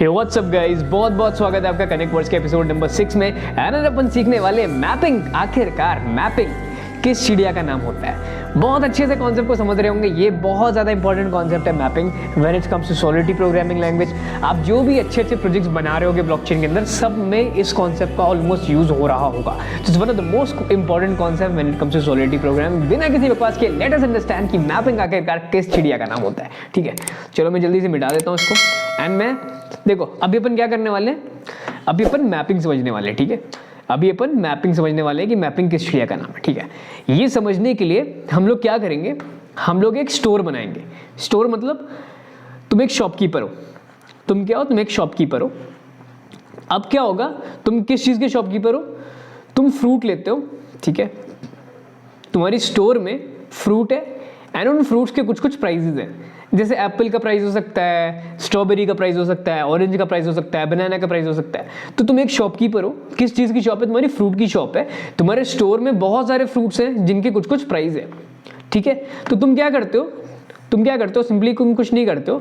Hey what's up guys, बहुत बहुत स्वागत है आपका कनेक्ट वर्ड्स के एपिसोड नंबर 6 में। एंड अपन सीखने वाले मैपिंग। आखिरकार मैपिंग किस चिड़िया का नाम होता है। बहुत अच्छे से कॉन्सेप्ट को समझ रहे होंगे। ये बहुत ज़्यादा इंपॉर्टेंट कॉन्सेप्ट है mapping when it comes to Solidity programming language. आप जो भी अच्छे अच्छे प्रोजेक्ट्स बना रहे होगे ब्लॉकचेन के अंदर, सब में इस कॉन्सेप्ट का ऑलमोस्ट यूज हो रहा होगा। It's one of the most important concept when it comes to Solidity programming. बिना किसी बकवास के लेट अस अंडरस्टैंड कि मैपिंग आखिरकार किस चिड़िया का नाम होता है। ठीक है, चलो मैं जल्दी से मिटा देता हूँ इसको। एंड मैं देखो अभी अपन क्या करने वाले हैं, अभी अपन मैपिंग समझने वाले हैं। ठीक है, अभी अपन मैपिंग समझने वाले हैं कि मैपिंग किस चिड़िया का नाम है। ठीक है, ये समझने के लिए हम लोग क्या करेंगे, हम लोग एक स्टोर बनाएंगे। स्टोर मतलब तुम एक शॉपकीपर हो। तुम क्या हो, तुम एक शॉपकीपर हो। अब क्या होगा, तुम किस चीज़ के शॉपकीपर हो, तुम फ्रूट लेते हो। ठीक है, तुम्हारी स्टोर में फ्रूट है एंड उन फ्रूट्स के कुछ कुछ प्राइजेज हैं। जैसे एप्पल का प्राइस हो सकता है, स्ट्रॉबेरी का प्राइस हो सकता है, ऑरेंज का प्राइस हो सकता है, बनाना का प्राइस हो सकता है। तो तुम एक शॉपकीपर हो। किस चीज़ की शॉप है, तुम्हारी फ्रूट की शॉप है। तुम्हारे स्टोर में बहुत सारे फ्रूट्स हैं जिनके कुछ कुछ प्राइस है। ठीक है, तो तुम क्या करते हो, सिंपली तुम कुछ नहीं करते हो।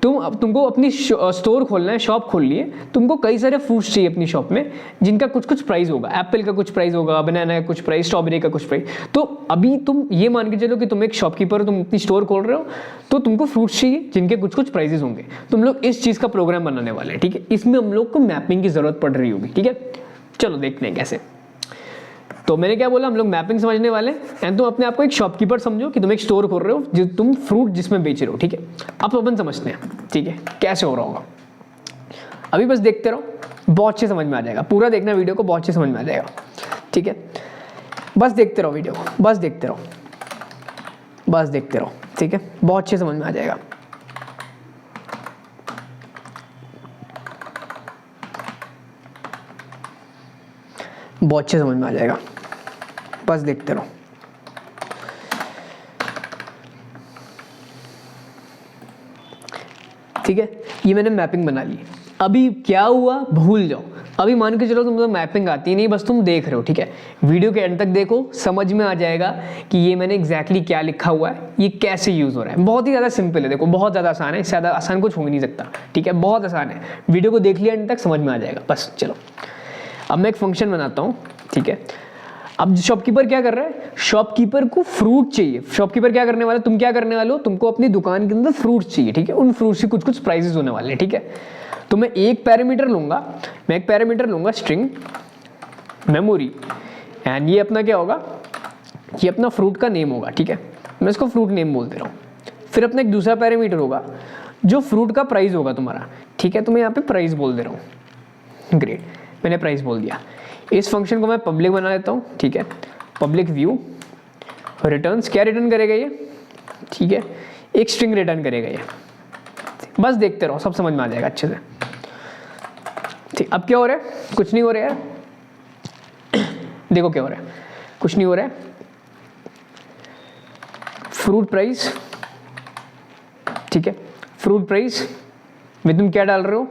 तुमको अपनी स्टोर खोलना है, शॉप खोल लिए। तुमको कई सारे फ्रूट्स चाहिए अपनी शॉप में जिनका कुछ कुछ प्राइस होगा। एप्पल का कुछ प्राइस होगा, बनाना का कुछ प्राइस, स्ट्रॉबेरी का कुछ प्राइस। तो अभी तुम ये मान के चलो कि तुम एक शॉपकीपर हो, तुम अपनी स्टोर खोल रहे हो, तो तुमको फ्रूट्स चाहिए जिनके कुछ कुछ प्राइजेस होंगे। तुम लोग इस चीज़ का प्रोग्राम बनाने वाले हैं। ठीक है, इसमें हम लोग को मैपिंग की जरूरत पड़ रही होगी। ठीक है, चलो देखते हैं कैसे। तो मैंने क्या बोला, हम लोग मैपिंग समझने वाले हैं। एंड तुम अपने आप को एक शॉपकीपर समझो कि तुम एक स्टोर खोल रहे हो, जो तुम फ्रूट जिसमें बेच रहे हो। ठीक है, अब अपन समझते हैं ठीक है कैसे हो रहा होगा। अभी बस देखते रहो, बहुत अच्छे समझ में आ जाएगा। पूरा देखना वीडियो को, बहुत अच्छे समझ में आ जाएगा। ठीक है, बस देखते रहो वीडियो को, बस देखते रहो, बस देखते रहो। ठीक है, बहुत अच्छे समझ में आ जाएगा। बहुत अच्छे समझ में आ जाएगा, बस देखते रहो। ठीक है, ये मैंने मैपिंग बना ली। अभी क्या हुआ भूल जाओ। अभी मान के चलो तुम तो मैपिंग आती नहीं, बस तुम देख रहे हो। ठीक है, वीडियो के एंड तक देखो, समझ में आ जाएगा कि ये मैंने एग्जैक्टली क्या लिखा हुआ है, ये कैसे यूज हो रहा है। बहुत ही ज़्यादा सिंपल है, देखो बहुत ज़्यादा आसान है, इससे ज़्यादा आसान कुछ हो ही नहीं सकता। ठीक है, बहुत आसान है, वीडियो को देख लिया एंड तक समझ में आ जाएगा। बस चलो, अब मैं एक फंक्शन बनाता हूँ। ठीक है, अब शॉपकीपर क्या कर रहा है, शॉपकीपर को फ्रूट चाहिए। शॉपकीपर क्या करने वाला, तुम क्या करने वाले हो, तुमको अपनी दुकान के अंदर फ्रूट्स चाहिए। ठीक है, उन फ्रूट्स के कुछ कुछ प्राइसेस होने वाले हैं। ठीक है, तो मैं एक पैरामीटर लूंगा, स्ट्रिंग मेमोरी। एंड ये अपना क्या होगा, ये अपना फ्रूट का नेम होगा। ठीक है, मैं इसको फ्रूट नेम बोल दे रहा हूँ। फिर अपना एक दूसरा पैरामीटर होगा जो फ्रूट का प्राइस होगा तुम्हारा। ठीक है, तो मैं यहाँ पे प्राइस बोल दे रहा हूँ। ग्रेट, मैंने प्राइस बोल दिया। इस फंक्शन को मैं पब्लिक बना लेता हूँ। ठीक है, पब्लिक व्यू रिटर्न्स, क्या रिटर्न करेगा ये, ठीक है, एक स्ट्रिंग रिटर्न करेगा ये। बस देखते रहो, सब समझ में आ जाएगा अच्छे से। ठीक, अब क्या हो रहा है, कुछ नहीं हो रहा है यार। देखो क्या हो रहा है, कुछ नहीं हो रहा है। फ्रूट प्राइस, ठीक है, फ्रूट प्राइस में तुम क्या डाल रहे हो,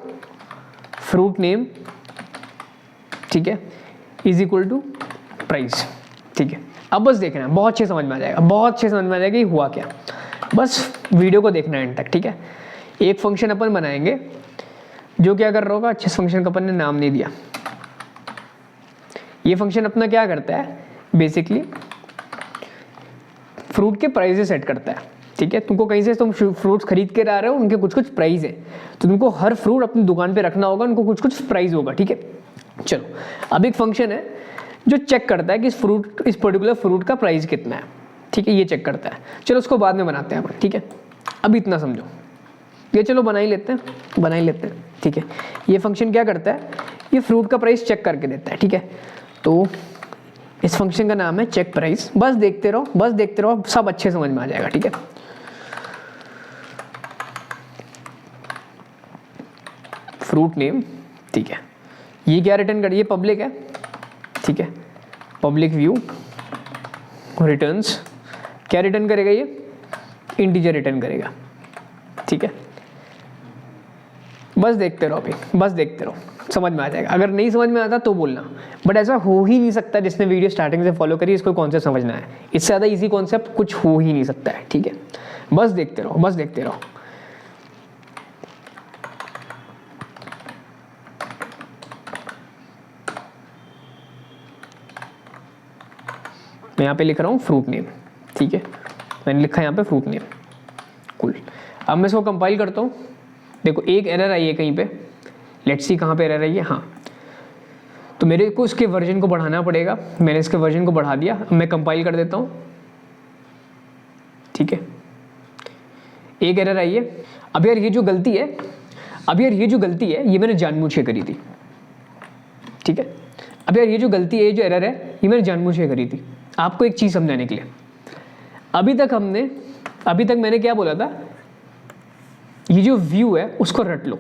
फ्रूट नेम। ठीक है, इज इक्वल टू प्राइस। ठीक है, अब बस देखना है, बहुत अच्छे समझ में आ जाएगा, बहुत अच्छे समझ में आ जाएगा ये हुआ क्या। बस वीडियो को देखना है एंड तक। ठीक है, एक फंक्शन अपन बनाएंगे जो क्या कर रहा होगा, अच्छे फंक्शन का अपन ने नाम नहीं दिया। ये फंक्शन अपना क्या करता है, बेसिकली फ्रूट के प्राइजेस सेट करता है। ठीक है, तुमको कहीं से तुम फ्रूट्स खरीद के ला रहे हो, उनके कुछ कुछ प्राइस है, तो तुमको हर फ्रूट अपनी दुकान पे रखना होगा, उनको कुछ कुछ प्राइस होगा। ठीक है, चलो अब एक फंक्शन है जो चेक करता है कि इस पर्टिकुलर फ्रूट का प्राइस कितना है। ठीक है, ये चेक करता है। चलो उसको बाद में बनाते हैं अपन। ठीक है, अब इतना समझो, ये चलो बना ही लेते हैं। ठीक है, ये फंक्शन क्या करता है, ये फ्रूट का प्राइस चेक करके देता है। ठीक है, तो इस फंक्शन का नाम है चेक प्राइस। बस देखते रहो, सब अच्छे समझ में आ जाएगा। ठीक है, फ्रूट नेम। ठीक है, ये क्या रिटर्न कर, ये पब्लिक है। ठीक है, पब्लिक व्यू रिटर्न्स, क्या रिटर्न करेगा ये, इंटीजर रिटर्न करेगा। ठीक है, बस देखते रहो, अभी बस देखते रहो, समझ में आ जाएगा। अगर नहीं समझ में आता तो बोलना, बट ऐसा हो ही नहीं सकता। जिसने वीडियो स्टार्टिंग से फॉलो करी, इसको कॉन्सेप्ट समझना है। इससे ज़्यादा इजी कॉन्सेप्ट कुछ हो ही नहीं सकता है। ठीक है, बस देखते रहो, बस देखते रहो। मैं यहाँ पे लिख रहा हूँ फ्रूट नेम, ठीक है, मैंने लिखा है यहाँ पे फ्रूट नेम, कूल। अब मैं इसको कंपाइल करता हूँ। देखो एक एरर आई है कहीं पे, लेट्स सी कहाँ पे एरर आई है। हाँ, तो मेरे को इसके वर्जन को बढ़ाना पड़ेगा, मैंने इसके वर्जन को बढ़ा दिया। अब मैं कंपाइल कर देता हूँ, ठीक है, एक एरर आई है। अब यार ये जो गलती है, ये मैंने जानबूझ के करी थी, ठीक है। अब यार ये जो गलती है, ये जो एरर है, ये मैंने जानबूझ के करी थी, आपको एक चीज़ समझाने के लिए। अभी तक मैंने क्या बोला था, ये जो व्यू है उसको रट लो।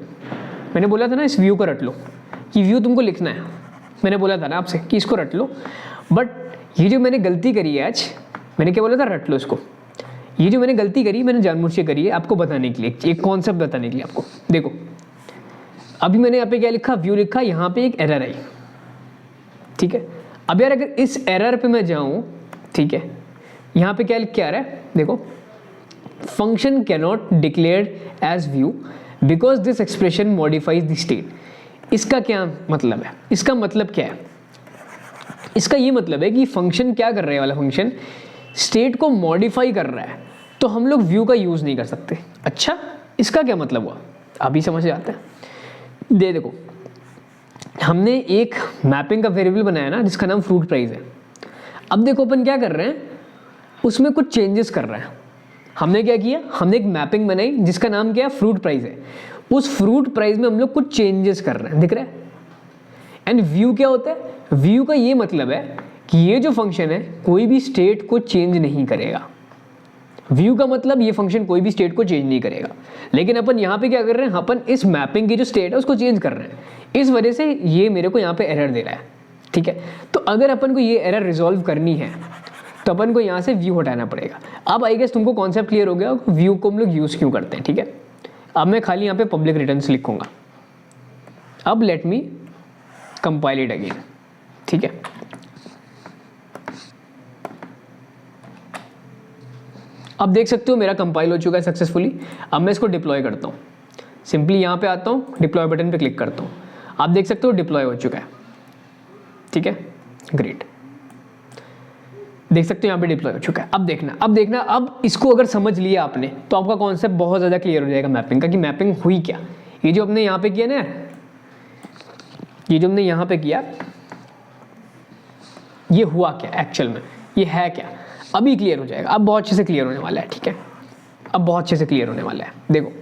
मैंने बोला था ना इस व्यू को रट लो, कि व्यू तुमको लिखना है, मैंने बोला था ना आपसे कि इसको रट लो। बट ये जो मैंने गलती करी है आज, मैंने क्या बोला था, रट लो इसको। ये जो मैंने गलती करी, मैंने जानबूझ के करी है आपको बताने के लिए, एक कॉन्सेप्ट बताने के लिए आपको। देखो अभी मैंने यहाँ पे क्या लिखा, व्यू लिखा, यहाँ पे एक एरर आई, ठीक है। अब यार अगर इस एरर पे मैं जाऊँ, ठीक है, यहाँ पे क्या लिख के आ रहा है, देखो, function can not declared as view because this expression modifies the state. इसका क्या मतलब है, इसका मतलब क्या है, इसका ये मतलब है कि फंक्शन क्या कर रहा है, वाला फंक्शन स्टेट को मॉडिफाई कर रहा है, तो हम लोग व्यू का यूज नहीं कर सकते। अच्छा, इसका क्या मतलब हुआ, अभी समझ आते हैं। देखो हमने एक मैपिंग का वेरिएबल बनाया ना जिसका नाम फ्रूट प्राइस है। अब देखो अपन क्या कर रहे हैं, उसमें कुछ चेंजेस कर रहे हैं। हमने क्या किया, हमने एक मैपिंग बनाई जिसका नाम क्या है, फ्रूट प्राइस है। उस फ्रूट प्राइस में हम लोग कुछ चेंजेस कर रहे हैं, दिख रहा है। एंड व्यू क्या होता है, व्यू का ये मतलब है कि ये जो फंक्शन है कोई भी स्टेट को चेंज नहीं करेगा। व्यू का मतलब ये फंक्शन कोई भी स्टेट को चेंज नहीं करेगा। लेकिन अपन यहाँ पे क्या कर रहे हैं, अपन इस मैपिंग की जो स्टेट है उसको चेंज कर रहे हैं। इस वजह से ये मेरे को यहाँ पे एरर दे रहा है, ठीक है। तो अगर अपन को ये एरर रिजॉल्व करनी है तो अपन को यहाँ से व्यू हटाना पड़ेगा। अब आई गेस तुमको कॉन्सेप्ट क्लियर हो गया व्यू को हम लोग यूज़ क्यों करते हैं, ठीक है। अब मैं खाली यहाँ पे पब्लिक रिटर्न्स लिखूंगा। अब let me compile it again, ठीक है। अब देख सकते हो मेरा कंपाइल हो चुका है सक्सेसफुली। अब मैं इसको डिप्लॉय करता हूँ, सिंपली यहाँ पे आता हूँ, डिप्लॉय बटन पे क्लिक करता हूँ। आप देख सकते हो डिप्लॉय हो चुका है, ठीक है, ग्रेट। देख सकते हो यहाँ पे डिप्लॉय हो चुका है। अब देखना, अब इसको अगर समझ लिया आपने तो आपका कॉन्सेप्ट बहुत ज़्यादा क्लियर हो जाएगा मैपिंग का, कि मैपिंग हुई क्या। ये जो हमने यहाँ पे किया ना, ये जो हमने यहाँ पे किया, ये हुआ क्या एक्चुअल में, ये है क्या, अभी क्लियर हो जाएगा। अब बहुत अच्छे से क्लियर होने वाला है, ठीक है, अब बहुत अच्छे से क्लियर होने वाला है। देखो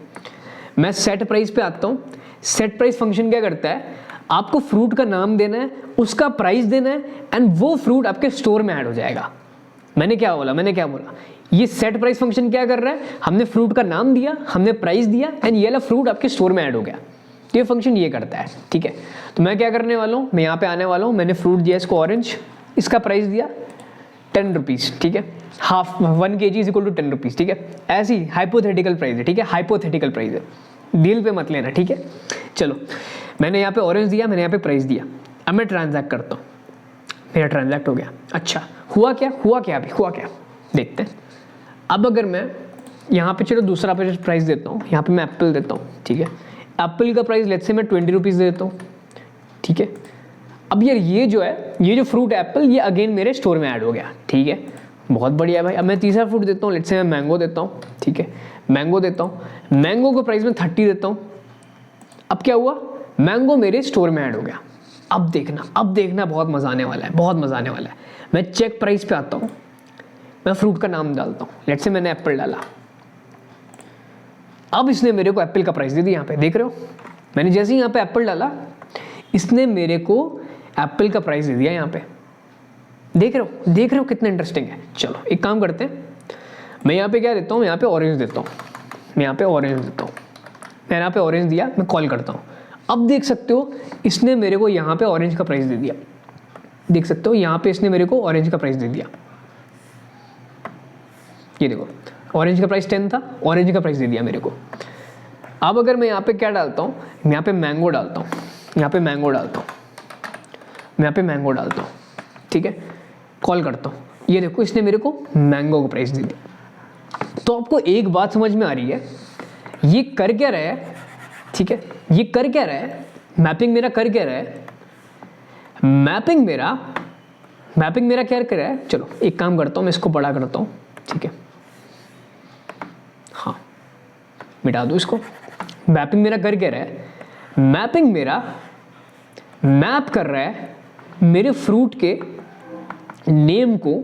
मैं सेट प्राइस पे आता हूँ। सेट प्राइस फंक्शन क्या करता है, आपको फ्रूट का नाम देना है, उसका प्राइस देना है, एंड वो फ्रूट आपके स्टोर में ऐड हो जाएगा। मैंने क्या बोला, ये सेट प्राइस फंक्शन क्या कर रहा है, हमने फ्रूट का नाम दिया, हमने प्राइस दिया, एंड ये वाला फ्रूट आपके स्टोर में ऐड हो गया। तो ये फंक्शन ये करता है, ठीक है। तो मैं क्या करने वाला हूँ, मैं यहाँ पे आने वाला हूँ, मैंने फ्रूट दिया इसको ऑरेंज, इसका प्राइस दिया 10 रुपीज़, ठीक है, half 1 kg is equal to 10 rupees, ठीक है। ऐसी हाइपोथेटिकल प्राइस है, ठीक है, हाइपोथेटिकल प्राइस है, डील पे मत लेना, ठीक है। चलो मैंने यहाँ पे ऑरेंज दिया, मैंने यहाँ पे प्राइस दिया। अब मैं ट्रांजैक्ट करता हूँ, मेरा ट्रांजैक्ट हो गया। अच्छा हुआ क्या देखते हैं। अब अगर मैं यहाँ पे चलो दूसरा प्राइस देता हूँ, यहाँ पे मैं एप्पल देता हूँ, ठीक है। एप्पल का प्राइस लेट्स से मैं 20 रुपीज़ देता हूँ, ठीक है। अब यार ये जो फ्रूट एप्पल, ये अगेन मेरे स्टोर में ऐड हो गया, ठीक है, बहुत बढ़िया है भाई। अब मैं तीसरा फ्रूट देता हूँ, लेट्स से मैं मैंगो देता हूँ, ठीक है, मैंगो देता हूँ। मैंगो को प्राइस में 30 देता हूँ। अब क्या हुआ, मैंगो मेरे स्टोर में ऐड हो गया। अब देखना बहुत मज़ा आने वाला है, मैं चेक प्राइस पे आता हूँ, मैं फ्रूट का नाम डालता हूँ, लेट्स से मैंने एप्पल डाला। अब इसने मेरे को एप्पल का प्राइस दे दिया। यहाँ पे देख रहे हो, मैंने जैसे ही यहाँ पे एप्पल डाला, इसने मेरे को एप्पल का प्राइस दे दिया। यहाँ पे देख रहे हो कितना इंटरेस्टिंग है। चलो एक काम करते हैं, मैं यहाँ पे क्या देता हूँ, यहाँ पे ऑरेंज देता हूँ, मैंने यहाँ पे ऑरेंज दिया, मैं कॉल करता हूँ। अब देख सकते हो इसने मेरे को यहाँ पे ऑरेंज का प्राइस दे दिया। देख सकते हो यहाँ पे इसने मेरे को ऑरेंज का प्राइस दे दिया। ये देखो ऑरेंज का प्राइस 10 था, ऑरेंज का प्राइस दे दिया मेरे को। अब अगर मैं यहाँ पे क्या डालता हूँ, यहाँ पे मैंगो डालता हूँ, ठीक है, कॉल करता हूँ। ये देखो इसने मेरे को मैंगो का प्राइस दे दिया। तो आपको एक बात समझ में आ रही है, ये कर क्या रहा है, ठीक है, ये कर क्या रहा है, मैपिंग मेरा कर क्या रहा है, मैपिंग मेरा मैपिंग मेरा क्या कर रहा है, चलो एक काम करता हूँ, मैं इसको बड़ा करता हूँ, ठीक है, हाँ मिटा दो इसको। मैपिंग मेरा कर क्या रहा है, मैपिंग मेरा मैप कर रहा है मेरे फ्रूट के नेम को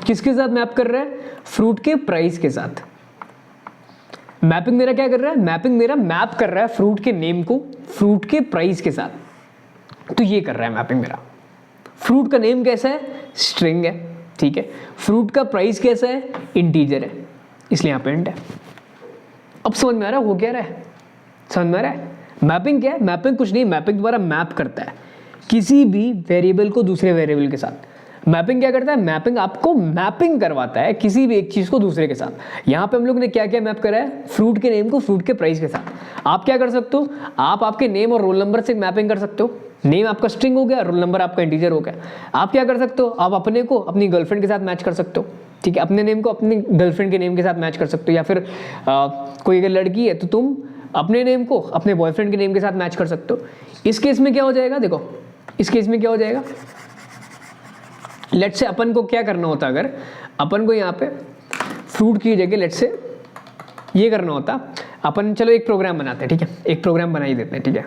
किसके साथ मैप कर रहा है, फ्रूट के प्राइस के साथ। मैपिंग मेरा क्या कर रहा है, मैपिंग मेरा मैप कर रहा है फ्रूट के नेम को फ्रूट के प्राइस के साथ। तो ये कर रहा है मैपिंग मेरा। फ्रूट का नेम कैसा है, स्ट्रिंग है, ठीक है, फ्रूट का प्राइस कैसा है, इंटीजर है, इसलिए यहां पे इंट है। अब समझ में आ रहा है हो क्या रहा है, समझ में आ रहा है। मैपिंग क्या है, मैपिंग कुछ नहीं, मैपिंग द्वारा मैप करता है किसी भी वेरिएबल को दूसरे वेरिएबल के साथ। मैपिंग क्या करता है, मैपिंग आपको मैपिंग करवाता है किसी भी एक चीज को दूसरे के साथ। यहां पे हम लोग ने क्या क्या मैप करा है, फ्रूट के नेम को फ्रूट के प्राइस के साथ। आप क्या कर सकते हो, आप आपके नेम और रोल नंबर से मैपिंग कर सकते हो। नेम आपका स्ट्रिंग हो गया, रोल नंबर आपका इंटीजर हो गया। आप क्या कर सकते हो, आप अपने को अपनी गर्लफ्रेंड के साथ मैच कर सकते हो, ठीक है, अपने नेम को अपनी गर्लफ्रेंड के नेम के साथ मैच कर सकते हो। या फिर कोई अगर लड़की है तो तुम अपने नेम को अपने बॉयफ्रेंड के नेम के साथ मैच कर सकते हो। इस केस में क्या हो जाएगा, देखो इस केस में क्या हो जाएगा, लेट से अपन को क्या करना होता, अगर अपन को यहाँ पे फ्रूट की जगह लेट से ये करना होता, अपन चलो एक प्रोग्राम बनाते हैं, ठीक है, एक प्रोग्राम बना ही देते हैं, ठीक है,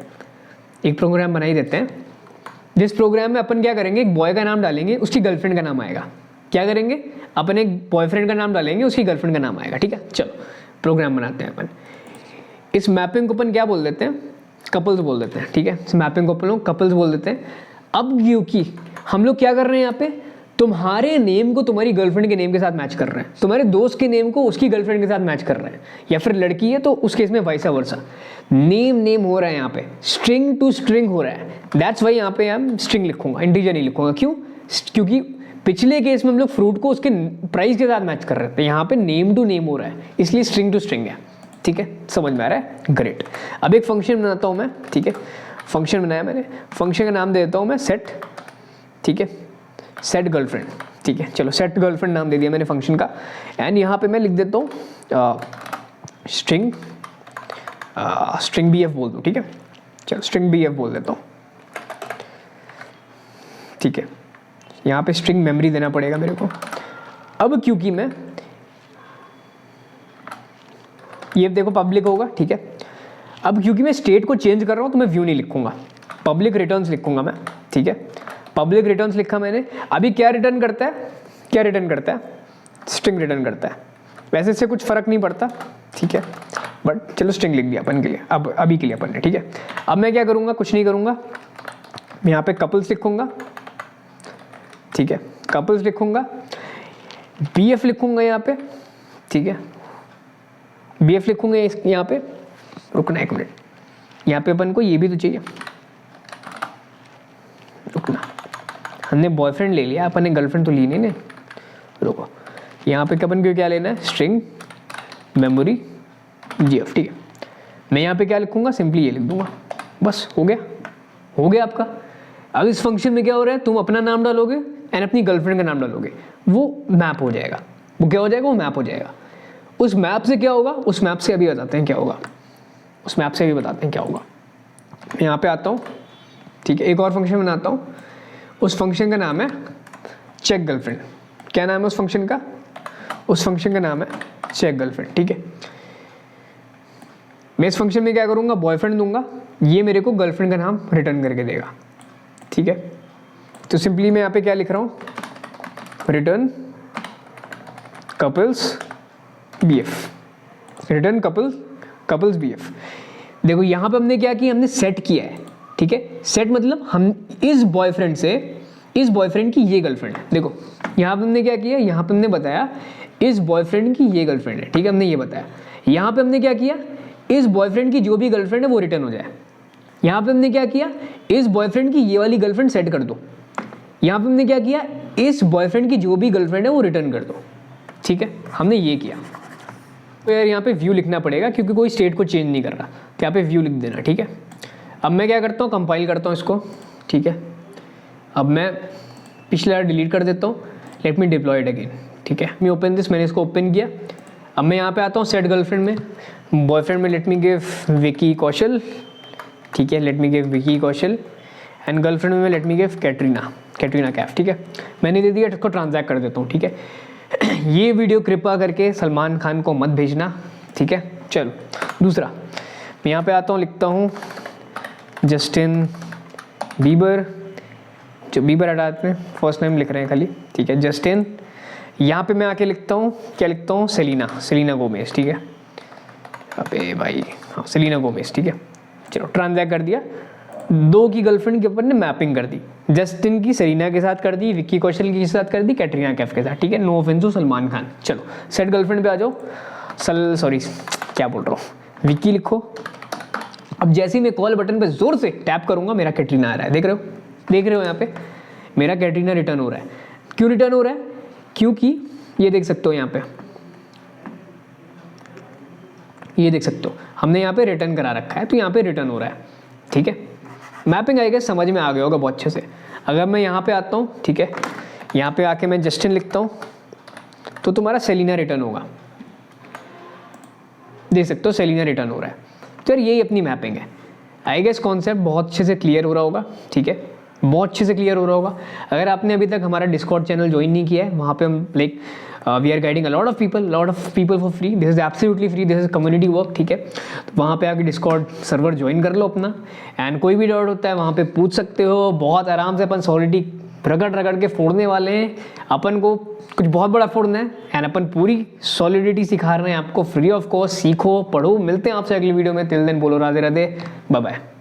एक प्रोग्राम बना ही देते हैं। जिस प्रोग्राम में अपन क्या करेंगे, एक बॉय का नाम डालेंगे, उसकी गर्लफ्रेंड का नाम आएगा। क्या करेंगे, अपन एक बॉयफ्रेंड का नाम डालेंगे, उसकी गर्लफ्रेंड का नाम आएगा, ठीक है। चलो प्रोग्राम बनाते हैं अपन। इस मैपिंग को अपन क्या बोल देते हैं, कपल्स बोल देते हैं, ठीक है, इस मैपिंग को अपन लोग कपल्स बोल देते हैं। अब क्योंकि हम लोग क्या कर रहे हैं यहाँ पे, तुम्हारे नेम को तुम्हारी गर्लफ्रेंड के नेम के साथ मैच कर रहे हैं, तुम्हारे दोस्त के नेम को उसकी गर्लफ्रेंड के साथ मैच कर रहे हैं, या फिर लड़की है तो उस केस में वाइसा वर्सा। नेम नेम हो रहा है यहाँ पे, स्ट्रिंग टू स्ट्रिंग हो रहा है। दैट्स वाई यहाँ पे हम स्ट्रिंग लिखूंगा, इंटीजर नहीं लिखूंगा। क्यों, क्योंकि पिछले केस में हम लोग फ्रूट को उसके प्राइस के साथ मैच कर रहे थे, यहाँ पे नेम टू नेम हो रहा है, इसलिए स्ट्रिंग टू स्ट्रिंग है, ठीक है, समझ में आ रहा है, ग्रेट। अब एक फंक्शन बनाता हूँ मैं, ठीक है, फंक्शन बनाया मैंने, फंक्शन का नाम दे देता हूँ मैं सेट, ठीक है, सेट गर्लफ्रेंड, ठीक है, चलो सेट गर्लफ्रेंड नाम दे दिया मैंने फंक्शन का। एंड यहाँ पे मैं लिख देता हूँ स्ट्रिंग BF बोल दूँ, ठीक है, चलो स्ट्रिंग BF बोल देता हूँ, ठीक है। यहाँ पे स्ट्रिंग मेमोरी देना पड़ेगा मेरे को। अब क्योंकि मैं ये देखो पब्लिक होगा, ठीक है, अब क्योंकि मैं स्टेट को चेंज कर रहा हूँ तो मैं व्यू नहीं लिखूंगा, पब्लिक रिटर्न्स लिखूंगा मैं, ठीक है, पब्लिक रिटर्न्स लिखा मैंने। अभी क्या रिटर्न करता है, क्या रिटर्न करता है, स्ट्रिंग रिटर्न करता है। वैसे इससे कुछ फर्क नहीं पड़ता, ठीक है, बट चलो स्ट्रिंग लिख दिया अपन के लिए, अब अभी के लिए अपन ने, ठीक है। अब मैं क्या करूँगा, कुछ नहीं करूँगा, मैं यहाँ पे कपल्स लिखूंगा, ठीक है, कपल्स लिखूंगा, BF लिखूंगा यहाँ पे, ठीक है, BF लिखूंगा यहाँ पे, रुकना एक मिनट, यहाँ पे अपन को ये भी तो चाहिए, रुकना, हमने बॉयफ्रेंड ले लिया, अपन ने गर्लफ्रेंड तो ली नहीं, रुको, यहाँ पे अपन को क्या लेना है, स्ट्रिंग मेमोरी GF, ठीक है। मैं यहाँ पे क्या लिखूंगा, सिंपली ये लिख दूंगा, बस हो गया, हो गया आपका। अब इस फंक्शन में क्या हो रहा है, तुम अपना नाम डालोगे एंड अपनी गर्लफ्रेंड का नाम डालोगे, वो मैप हो जाएगा, वो क्या हो जाएगा, वो मैप हो जाएगा। उस मैप से क्या होगा, उस मैप से अभी बताते हैं क्या होगा, उस मैप से भी बताते हैं क्या होगा। मैं यहाँ पे आता हूँ, ठीक है, एक और फंक्शन बनाता हूँ, उस फंक्शन का नाम है चेक गर्लफ्रेंड। क्या नाम है उस फंक्शन का, उस फंक्शन का नाम है चेक गर्लफ्रेंड, ठीक है। मैं इस फंक्शन में क्या करूँगा, बॉयफ्रेंड दूंगा, ये मेरे को गर्लफ्रेंड का नाम रिटर्न करके देगा, ठीक है। तो सिंपली मैं यहाँ पे क्या लिख रहा हूँ, return couples BF, return couples BF। देखो यहाँ पे हमने क्या किया, हमने सेट किया है, ठीक है, सेट मतलब हम इस बॉयफ्रेंड से, इस बॉयफ्रेंड की ये गर्लफ्रेंड है। देखो यहाँ पे हमने क्या किया, यहाँ पे हमने बताया इस बॉयफ्रेंड की ये गर्लफ्रेंड है, ठीक है, हमने ये बताया। यहाँ पे हमने क्या किया, इस बॉयफ्रेंड की जो भी गर्लफ्रेंड है वो रिटर्न हो जाए। यहाँ पे हमने क्या किया, इस बॉयफ्रेंड की ये वाली गर्लफ्रेंड सेट कर दो। यहाँ पे हमने क्या किया, इस बॉयफ्रेंड की जो भी गर्लफ्रेंड है वो रिटर्न कर दो, ठीक है, हमने ये किया। तो यार यहाँ पे व्यू लिखना पड़ेगा क्योंकि कोई स्टेट को चेंज नहीं कर रहा, तो यहाँ पे व्यू लिख देना, ठीक है। अब मैं क्या करता हूँ, कंपाइल करता हूँ इसको, ठीक है। अब मैं पिछला डिलीट कर देता हूँ, let me deploy it again, ठीक है। मैं ओपन दिस, मैंने इसको ओपन किया। अब मैं यहाँ पे आता हूँ सेट गर्लफ्रेंड में, बॉयफ्रेंड में let me give Vicky Kaushal, ठीक है, let me give Vicky Kaushal. And girlfriend में let me give Katrina Kaif, ठीक है। मैंने दे दिया, इसको ट्रांजैक्ट कर देता हूँ, ठीक है। ये वीडियो कृपा करके सलमान खान को मत भेजना, ठीक है। चलो दूसरा, मैं यहाँ पे आता हूँ, लिखता हूँ जस्टिन बीबर, जो बीबर हटाते हैं, फर्स्ट नेम लिख रहे हैं खाली, ठीक है, जस्टिन। यहाँ पे मैं आके लिखता हूँ, क्या लिखता हूँ, सेलिना गोमेज, ठीक है। अबे भाई हाँ, सेलिना गोमेज, ठीक है। चलो ट्रांजैक्ट कर दिया। 2 की गर्लफ्रेंड के ऊपर ने मैपिंग कर दी, जस्टिन की सेलिना के साथ कर दी, विक्की कौशल के साथ कर दी, कैटरीना कैफ के साथ, ठीक है। No offence to Salman Khan. चलो सेट गर्लफ्रेंड पे आ जाओ। सॉरी क्या बोल रहा हूँ, विक्की लिखो। अब जैसे ही मैं कॉल बटन पे जोर से टैप करूंगा, मेरा कैटरीना आ रहा है, देख रहे हो यहाँ पे मेरा कैटरीना रिटर्न हो रहा है। क्यों रिटर्न हो रहा है? क्योंकि ये देख सकते हो यहाँ पे, ये देख सकते हो हमने यहाँ पे रिटर्न करा रखा है, तो यहाँ पे रिटर्न हो रहा है, ठीक है। मैपिंग आएगा, समझ में आ गया होगा बहुत अच्छे से। अगर मैं यहाँ पे आता हूँ, ठीक है, यहाँ पे आके मैं जस्टिन लिखता हूँ, तो तुम्हारा सेलिना रिटर्न होगा, देख सकते हो सेलिना रिटर्न हो रहा है। तो यार यही अपनी मैपिंग है। आई गेस कॉन्सेप्ट बहुत अच्छे से क्लियर हो रहा होगा, ठीक है, बहुत अच्छे से क्लियर हो रहा होगा। अगर आपने अभी तक हमारा डिस्कॉर्ड चैनल ज्वाइन नहीं किया है, वहाँ पे हम we are guiding a lot of people for free. This is absolutely free, this is community work, ठीक है। तो वहाँ पे आके डिस्कॉर्ड सर्वर ज्वाइन कर लो अपना, एंड कोई भी डाउट होता है वहाँ पे पूछ सकते हो। बहुत आराम से अपन सॉलिडिटी रगड़ के फोड़ने वाले हैं। अपन को कुछ बहुत बड़ा फोड़ना है, एंड अपन पूरी सॉलिडिटी सिखा रहे हैं आपको फ्री ऑफ कॉस्ट। सीखो, पढ़ो। मिलते हैं आपसे अगली वीडियो में। तिल दिन बोलो राधे राधे, बाय बाय।